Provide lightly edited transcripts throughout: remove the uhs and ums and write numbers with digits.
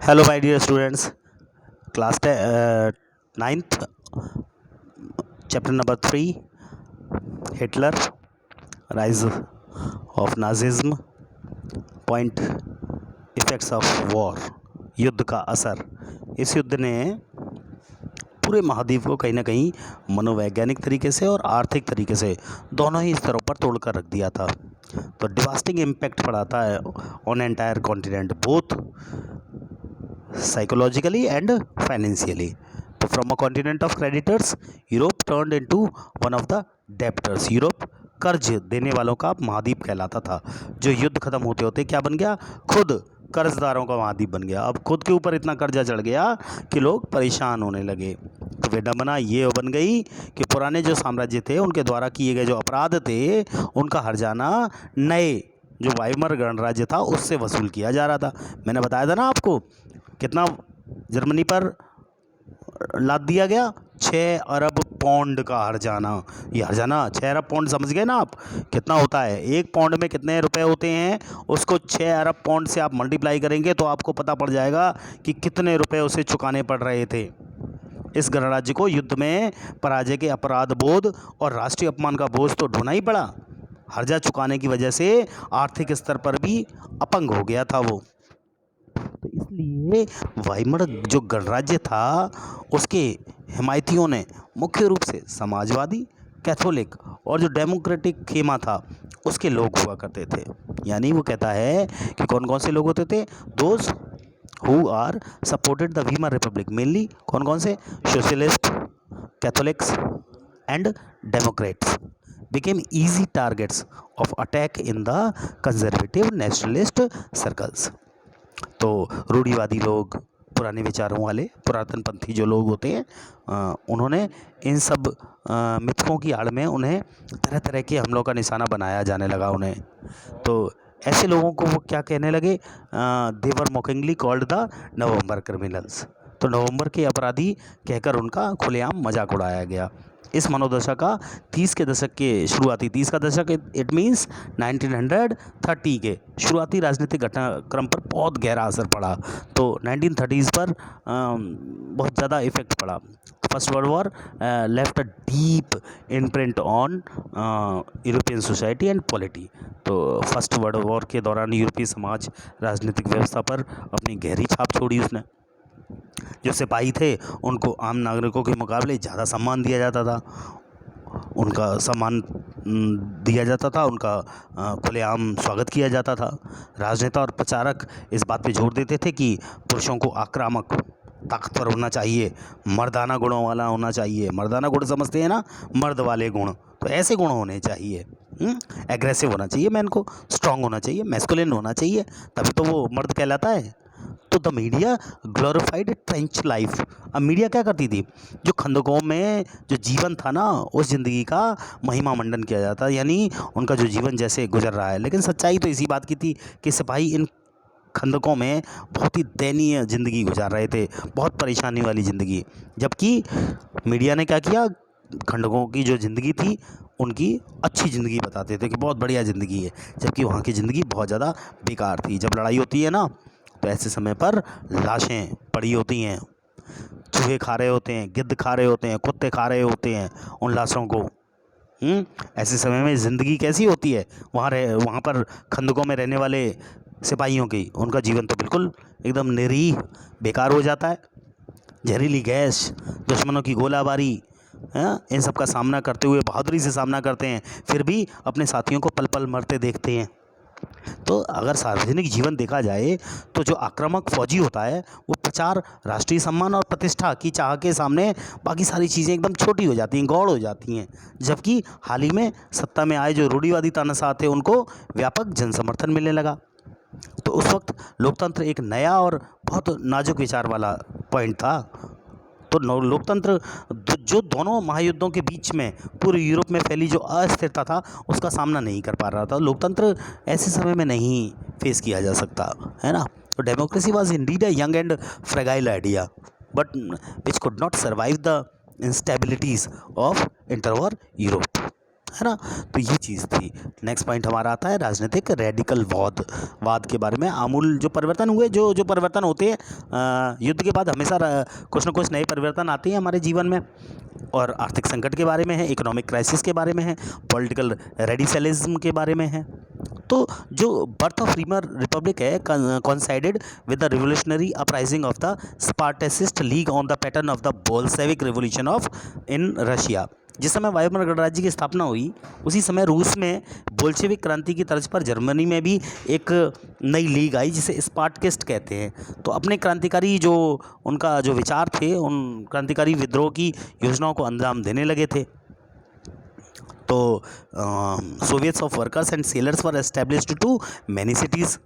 Hello, my dear students. Ninth, chapter number 3, Hitler, Rise of Nazism, Point Effects of War, युद्ध का असर। इस युद्ध ने पूरे महाद्वीप को कहीं ना कहीं मनोवैज्ञानिक तरीके से और आर्थिक तरीके से दोनों ही स्तरों पर तोड़कर रख दिया था। तो डिवास्टिंग इम्पैक्ट पड़ाता है on entire continent, both psychologically and financially. तो from a continent of creditors, Europe turned into one of the debtors. Europe कर्ज देने वालों का महाद्वीप कहलाता था। जो युद्ध खत्म होते होते क्या बन गया, खुद कर्जदारों का महाद्वीप बन गया। अब खुद के ऊपर इतना कर्जा चढ़ गया कि लोग परेशान होने लगे। तो विडंबना ये बन गई कि पुराने जो साम्राज्य थे उनके द्वारा किए गए जो अपराध थे उनका हर्जाना नए जो वाइमर गणराज्य था उससे वसूल किया जा रहा था। मैंने बताया था ना आपको कितना जर्मनी पर लाद दिया गया, 6 अरब पौंड का हर्जाना। ये हर्जाना 6 अरब पौंड समझ गए ना आप कितना होता है। एक पौंड में कितने रुपए होते हैं, उसको 6 अरब पौंड से आप मल्टीप्लाई करेंगे तो आपको पता पड़ जाएगा कि कितने रुपए उसे चुकाने पड़ रहे थे। इस गणराज्य को युद्ध में पराजय के अपराध बोध और राष्ट्रीय अपमान का बोझ तो ढोना ही पड़ा। हर्जा चुकाने की वजह से आर्थिक स्तर पर भी अपंग हो गया था वो। तो इसलिए वाइमर जो गणराज्य था उसके हिमायतियों ने मुख्य रूप से समाजवादी, कैथोलिक और जो डेमोक्रेटिक खेमा था उसके लोग हुआ करते थे। यानी वो कहता है कि कौन कौन से लोग होते थे, those who are supported the Weimar Republic, mainly कौन कौन से, socialist, Catholics and Democrats became easy targets of attack in the conservative nationalist circles। तो रूढ़िवादी लोग, पुराने विचारों वाले, पुरातनपंथी जो लोग होते हैं उन्होंने इन सब मिथकों की आड़ में उन्हें तरह तरह के हमलों का निशाना बनाया जाने लगा उन्हें। तो ऐसे लोगों को वो क्या कहने लगे, देवर मोकिंगली कॉल्ड द नवंबर क्रिमिनल्स। तो नवंबर के अपराधी कहकर उनका खुलेआम मजाक उड़ाया गया। इस मनोदशा का 30 के दशक के शुरुआती, 30 का दशक इट मीन्स 1930 के शुरुआती राजनीतिक घटनाक्रम पर बहुत गहरा असर पड़ा। तो 1930s पर बहुत ज़्यादा इफेक्ट पड़ा। First world war left a deep imprint on European society and polity. तो फर्स्ट वर्ल्ड वॉर के दौरान यूरोपीय समाज, राजनीतिक व्यवस्था पर अपनी गहरी छाप छोड़ी उसने। जो सिपाही थे उनको आम नागरिकों के मुकाबले ज़्यादा सम्मान दिया जाता था, उनका सम्मान दिया जाता था, उनका खुलेआम स्वागत किया जाता था। राजनेता और प्रचारक इस बात पे जोर देते थे कि पुरुषों को आक्रामक, ताकतवर होना चाहिए, मर्दाना गुणों वाला होना चाहिए। मर्दाना गुण समझते हैं ना, मर्द वाले गुण, तो ऐसे गुण होने चाहिए। एग्रेसिव होना चाहिए, मैन को स्ट्रांग होना चाहिए, मैस्कुलिन होना चाहिए, तभी तो वो मर्द कहलाता है। तो the media glorified trench life. अब मीडिया क्या करती थी, जो खंदकों में जो जीवन था ना उस ज़िंदगी का महिमा मंडन किया जाता, यानी उनका जो जीवन जैसे गुजर रहा है। लेकिन सच्चाई तो इसी बात की थी कि सिपाही इन खंदकों में बहुत ही दयनीय ज़िंदगी गुजार रहे थे, बहुत परेशानी वाली ज़िंदगी। जबकि मीडिया ने क्या किया, खंडकों की जो ज़िंदगी थी उनकी अच्छी ज़िंदगी बताते थे कि बहुत बढ़िया ज़िंदगी है, जबकि वहाँ की ज़िंदगी बहुत ज़्यादा बेकार थी। जब लड़ाई होती है ना तो ऐसे समय पर लाशें पड़ी होती हैं, चूहे खा रहे होते हैं, गिद्ध खा रहे होते हैं, कुत्ते खा रहे होते हैं उन लाशों को। ऐसे समय में ज़िंदगी कैसी होती है वहाँ पर खंदकों में रहने वाले सिपाहियों की, उनका जीवन तो बिल्कुल एकदम निरीह बेकार हो जाता है। जहरीली गैस, दुश्मनों की गोलाबारी, इन सब का सामना करते हुए बहादुरी से सामना करते हैं, फिर भी अपने साथियों को पल पल मरते देखते हैं। तो अगर सार्वजनिक जीवन देखा जाए तो जो आक्रामक फौजी होता है वो प्रचार, राष्ट्रीय सम्मान और प्रतिष्ठा की चाह के सामने बाकी सारी चीज़ें एकदम छोटी हो जाती हैं, गौड़ हो जाती हैं। जबकि हाल ही में सत्ता में आए जो रूढ़िवादी तानाशाह थे उनको व्यापक जन समर्थन मिलने लगा। तो उस वक्त लोकतंत्र एक नया और बहुत नाजुक विचार वाला पॉइंट था। तो लोकतंत्र जो दोनों महायुद्धों के बीच में पूरे यूरोप में फैली जो अस्थिरता था उसका सामना नहीं कर पा रहा था। लोकतंत्र ऐसे समय में नहीं फेस किया जा सकता है ना। तो democracy was indeed a young and fragile idea but which could not survive the instabilities of interwar Europe. है ना। तो ये चीज़ थी। नेक्स्ट पॉइंट हमारा आता है राजनीतिक रेडिकल वाद के बारे में। आमूल जो परिवर्तन हुए, जो जो परिवर्तन होते हैं युद्ध के बाद, हमेशा कुछ ना कुछ नए परिवर्तन आते हैं हमारे जीवन में। और आर्थिक संकट के बारे में है, इकोनॉमिक क्राइसिस के बारे में है, पॉलिटिकल रेडिकलिज्म के बारे में है। तो जो बर्थ ऑफ रीमर रिपब्लिक है considered with the revolutionary uprising of the Spartacist League on the pattern of the Bolshevik Revolution of in Russia. जिस समय वाइमर गणराज्य की स्थापना हुई, उसी समय रूस में बोल्शेविक क्रांति की तर्ज पर जर्मनी में भी एक नई लीग आई जिसे स्पार्टकिस्ट कहते हैं। तो अपने क्रांतिकारी जो उनका जो विचार थे, उन क्रांतिकारी विद्रोह की योजनाओं को अंजाम देने लगे थे। तो soviets of workers and sailors were established to many cities,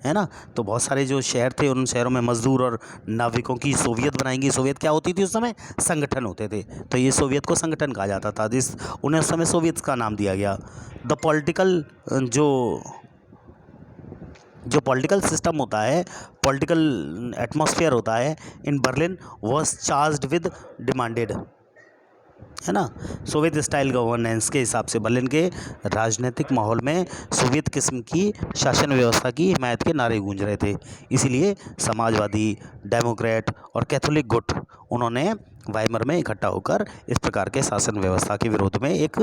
है ना। तो बहुत सारे जो शहर थे, उन शहरों में मजदूर और नाविकों की सोवियत बनाएंगी। सोवियत क्या होती थी उस समय? संगठन होते थे। तो ये सोवियत को संगठन कहा जाता था, जिस उन्हें उस समय सोवियत का नाम दिया गया। द पॉलिटिकल जो पॉलिटिकल सिस्टम होता है, पॉलिटिकल एटमॉस्फेयर होता है in Berlin was charged with demanded, है ना। सोवियत स्टाइल गवर्नेंस के हिसाब से बर्लिन के राजनीतिक माहौल में सोवियत किस्म की शासन व्यवस्था की हिमायत के नारे गूंज रहे थे। इसीलिए समाजवादी, डेमोक्रेट और कैथोलिक गुट उन्होंने वाइमर में इकट्ठा होकर इस प्रकार के शासन व्यवस्था के विरोध में एक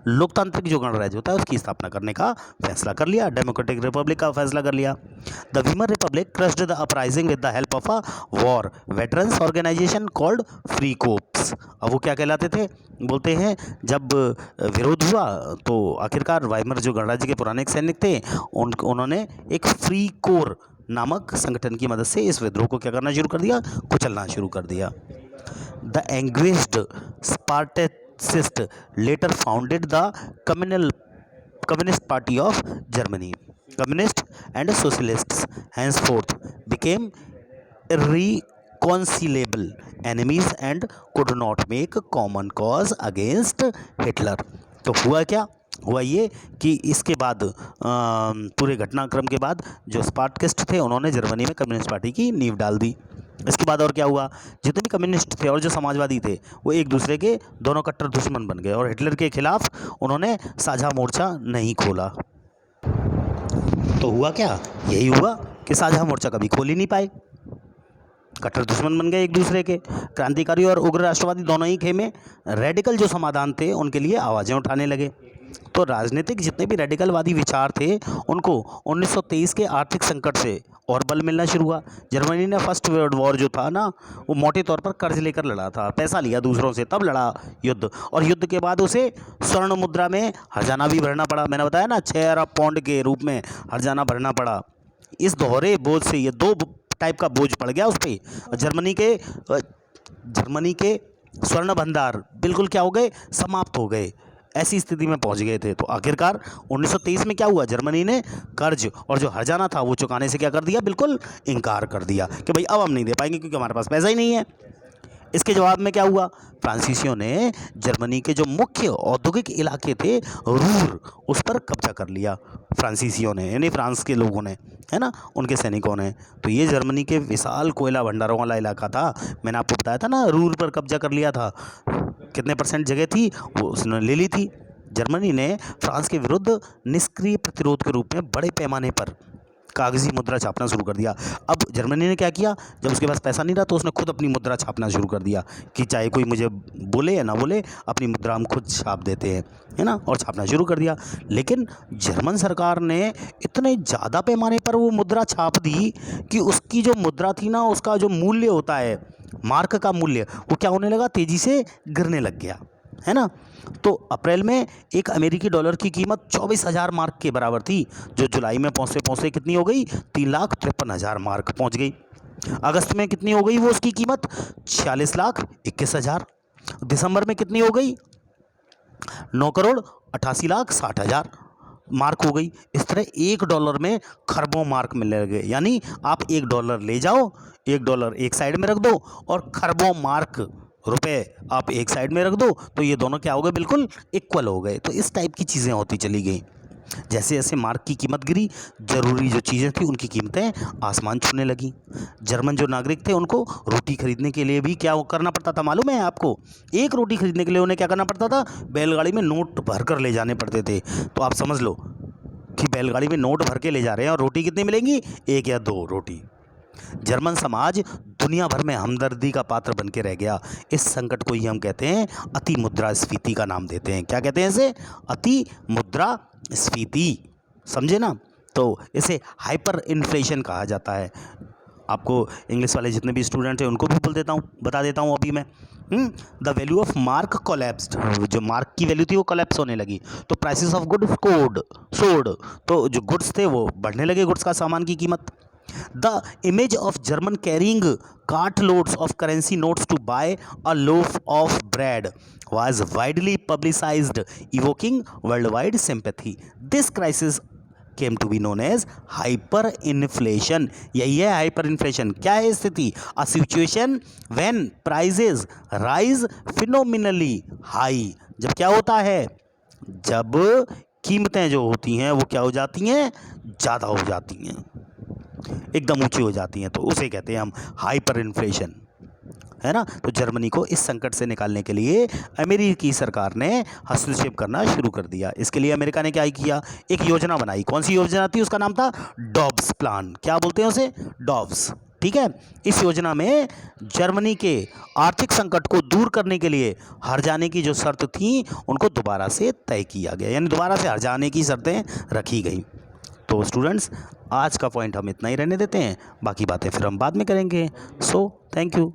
लोकतांत्रिक जो गणराज्य होता है उसकी स्थापना करने का फैसला कर लिया, डेमोक्रेटिक रिपब्लिक का फैसला कर लिया। The Weimar Republic crushed the uprising with the help of a war veterans organisation called Free Corps. अब वो क्या कहलाते थे? बोलते हैं जब विरोध हुआ तो आखिरकार वाइमर जो गणराज्य के पुराने सैनिक थे, उन्होंने एक फ्री कोर नामक संगठन की मदद से इस विद्रोह को क्या करना शुरू कर दिया? कुचलना शुरू कर दिया। The anguished Spartacist later founded the Communist Party of Germany. Communists and socialists henceforth became irreconcilable enemies and could not make common cause against Hitler. तो हुआ क्या? हुआ ये कि इसके बाद पूरे घटनाक्रम के बाद जो स्पार्टकिस्ट थे उन्होंने जर्मनी में कम्युनिस्ट पार्टी की नींव डाल दी। इसके बाद और क्या हुआ? जितने भी कम्युनिस्ट थे और जो समाजवादी थे वो एक दूसरे के दोनों कट्टर दुश्मन बन गए और हिटलर के खिलाफ उन्होंने साझा मोर्चा नहीं खोला। तो हुआ क्या? यही हुआ कि साझा मोर्चा कभी खोल ही नहीं पाए, कट्टर दुश्मन बन गए एक दूसरे के। क्रांतिकारी और उग्र राष्ट्रवादी दोनों ही खेमे रेडिकल जो समाधान थे उनके लिए आवाज़ें उठाने लगे। तो राजनीतिक जितने भी रेडिकलवादी विचार थे उनको 1923 के आर्थिक संकट से और बल मिलना शुरू हुआ। जर्मनी ने फर्स्ट वर्ल्ड वॉर जो था ना, वो मोटे तौर पर कर्ज लेकर लड़ा था, पैसा लिया दूसरों से, तब लड़ा युद्ध। और युद्ध के बाद उसे स्वर्ण मुद्रा में हर्जाना भी भरना पड़ा। मैंने बताया ना, 6 अरब पौंड के रूप में हर्जाना भरना पड़ा। इस दोहरे बोझ से ये दो टाइप का बोझ पड़ गया उस पर। जर्मनी के स्वर्ण भंडार बिल्कुल क्या हो गए? समाप्त हो गए, ऐसी स्थिति में पहुंच गए थे। तो आखिरकार 1923 में क्या हुआ? जर्मनी ने कर्ज और जो हर्जाना था वो चुकाने से क्या कर दिया? बिल्कुल इनकार कर दिया कि भाई अब हम नहीं दे पाएंगे क्योंकि हमारे पास पैसा ही नहीं है। इसके जवाब में क्या हुआ? फ्रांसीसियों ने जर्मनी के जो मुख्य औद्योगिक इलाके थे रूर, उस पर कब्जा कर लिया फ्रांसीसियों ने, यानी फ्रांस के लोगों ने, है ना, उनके सैनिकों ने। तो ये जर्मनी के विशाल कोयला भंडारों वाला इलाका था। मैंने आपको बताया था ना, रूर पर कब्जा कर लिया था। कितने % जगह थी वो उसने ले ली थी। जर्मनी ने फ्रांस के विरुद्ध निष्क्रिय प्रतिरोध के रूप में बड़े पैमाने पर कागजी मुद्रा छापना शुरू कर दिया। अब जर्मनी ने क्या किया? जब उसके पास पैसा नहीं रहा तो उसने खुद अपनी मुद्रा छापना शुरू कर दिया कि चाहे कोई मुझे बोले या ना बोले, अपनी मुद्रा हम खुद छाप देते हैं, है ना, और छापना शुरू कर दिया। लेकिन जर्मन सरकार ने इतने ज़्यादा पैमाने पर वो मुद्रा छाप दी कि उसकी जो मुद्रा थी ना, उसका जो मूल्य होता है, मार्क का मूल्य, वो क्या होने लगा? तेज़ी से गिरने लग गया, है ना। तो अप्रैल में एक अमेरिकी डॉलर की कीमत 24,000 मार्क के बराबर थी, जो जुलाई में पहुँचते पहुँचते कितनी हो गई? 3,53,000 मार्क पहुँच गई। अगस्त में कितनी हो गई वो उसकी कीमत? 46,21,000। दिसंबर में कितनी हो गई? 9,88,60,000 मार्क हो गई। इस तरह $1 में खरबों मार्क मिलने लगे। यानी आप $1 ले जाओ, $1 एक साइड में रख दो और खरबों मार्क रुपए आप एक साइड में रख दो, तो ये दोनों क्या हो गए? बिल्कुल इक्वल हो गए। तो इस टाइप की चीज़ें होती चली गई। जैसे जैसे मार्क की कीमत गिरी, ज़रूरी जो चीज़ें थी उनकी कीमतें आसमान छूने लगी। जर्मन जो नागरिक थे उनको रोटी खरीदने के लिए भी क्या करना पड़ता था मालूम है आपको? एक रोटी खरीदने के लिए उन्हें क्या करना पड़ता था? बैलगाड़ी में नोट भर कर ले जाने पड़ते थे। तो आप समझ लो कि बैलगाड़ी में नोट भर के ले जा रहे हैं और रोटी कितनी मिलेंगी? 1 या 2 रोटी। जर्मन समाज दुनिया भर में हमदर्दी का पात्र बन के रह गया। इस संकट को ही हम कहते हैं अति मुद्रास्फीति का नाम देते हैं। क्या कहते हैं इसे? अति मुद्रास्फीति। समझे ना? तो इसे हाइपर इन्फ्लेशन कहा जाता है। आपको इंग्लिश वाले जितने भी स्टूडेंट हैं उनको भी बता देता हूँ अभी मैं। The value of mark collapsed, जो मार्क की वैल्यू थी वो कोलैप्स होने लगी। तो प्राइसेस ऑफ गुड्स सोड, तो जो गुड्स थे वो बढ़ने लगे, गुड्स का सामान की कीमत। The image of German carrying cartloads of currency notes to buy a loaf of bread was widely publicized, evoking worldwide sympathy. This crisis came to be known as hyperinflation. यही है hyperinflation। क्या है स्थिति? A situation when prices rise phenomenally high। जब क्या होता है? जब कीमतें जो होती हैं वो क्या हो जाती हैं? ज़्यादा हो जाती हैं, एकदम ऊंची हो जाती हैं। तो उसे कहते हैं हम हाइपर इन्फ्लेशन, है ना? तो जर्मनी को इस संकट से निकालने के लिए अमेरिकी सरकार ने हस्तक्षेप करना शुरू कर दिया। इसके लिए अमेरिका ने क्या किया? एक योजना बनाई। कौन सी योजना थी? उसका नाम था डॉब्स प्लान। क्या बोलते हैं उसे? डॉब्स। ठीक है। इस योजना में जर्मनी के आर्थिक संकट को दूर करने के लिए हर जाने की जो शर्त थी उनको दोबारा से तय किया गया, यानी दोबारा से हर जाने की शर्तें रखी गई। तो स्टूडेंट्स, आज का पॉइंट हम इतना ही रहने देते हैं, बाकी बातें फिर हम बाद में करेंगे। So thank you.